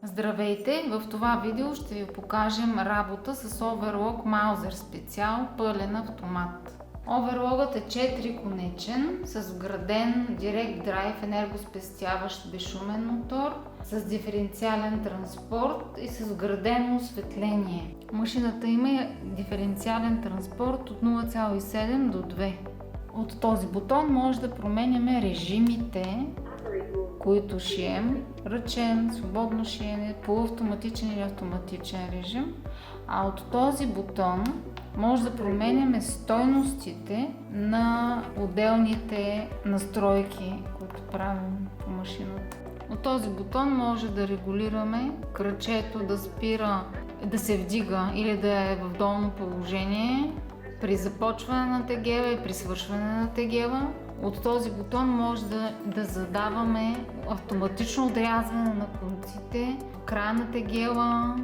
Здравейте! В това видео ще ви покажем работа с Overlock Mauser специал пълен автомат. Overlockът е 4-конечен с вграден Direct Drive енергоспестяващ безшумен мотор, с диференциален транспорт и с вградено осветление. Машината има диференциален транспорт от 0,7 до 2. От този бутон може да променяме режимите, които шием: ръчен, свободно шиене, полуавтоматичен или автоматичен режим. А от този бутон може да променяме стойностите на отделните настройки, които правим по машината. От този бутон може да регулираме кръчето да спира, да се вдига или да е в долно положение при започване на тегела и при свършване на тегела. От този бутон може да задаваме автоматично отрязване на конците в края на тегела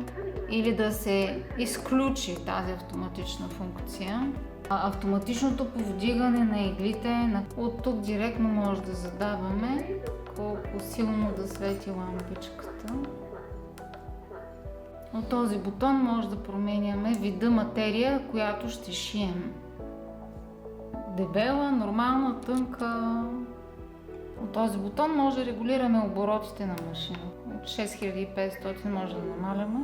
или да се изключи тази автоматична функция. Автоматичното повдигане на иглите, от тук директно може да задаваме колко силно да свети лампичката. От този бутон може да променяме вида материя, която ще шием. Дебела, нормална, тънка. От този бутон може да регулираме оборотите на машина. От 6500 може да намаляме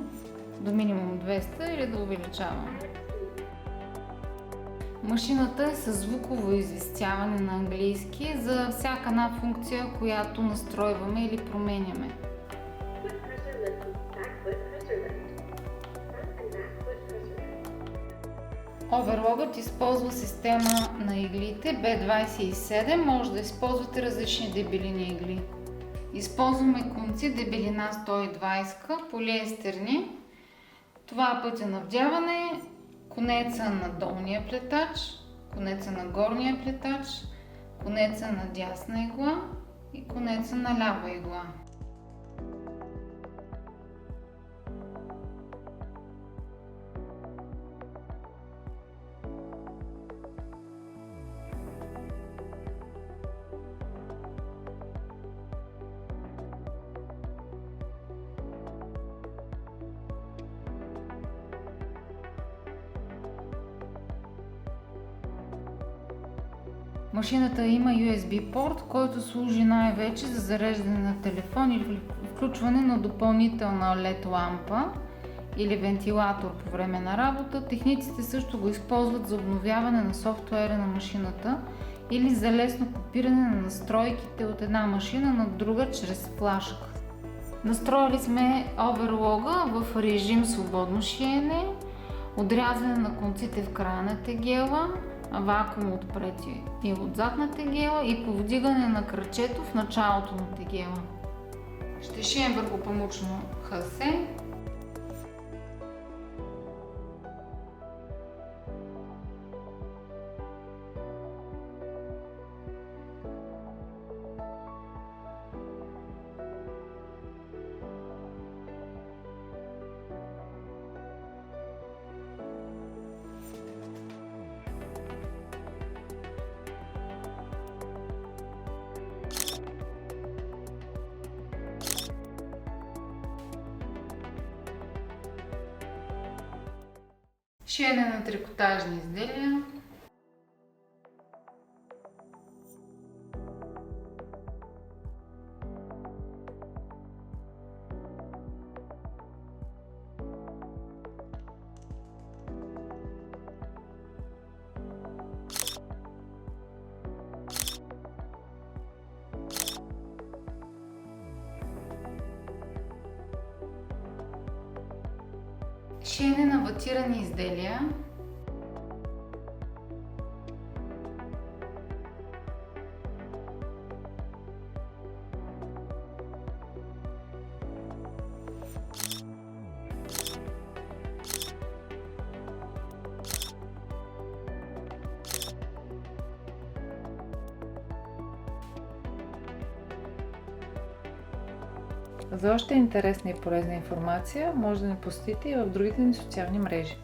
до минимум 200 или да увеличаваме. Машината е със звуково известяване на английски за всяка една функция, която настройваме или променяме. Overlockът използва система на иглите B27, може да използвате различни дебелини игли. Използваме конци дебелина 120 полиестерни. Това е пътя на вдяване, конеца на долния плетач, конеца на горния плетач, конеца на дясна игла и конеца на лява игла. Машината има USB порт, който служи най-вече за зареждане на телефон или включване на допълнителна LED лампа или вентилатор по време на работа. Техниците също го използват за обновяване на софтуера на машината или за лесно копиране на настройките от една машина на друга чрез флашка. Настроили сме Overlockът в режим свободно шиене, отрязване на конците в края на тегела, вакуум отпред и отзад на тегела и повдигане на кръчето в началото на тегела. Ще шием върху памучно хасе. Шиене на трикотажни изделия. Шиене на ватирани изделия. За още интересна и полезна информация може да ни посетите и в другите ни социални мрежи.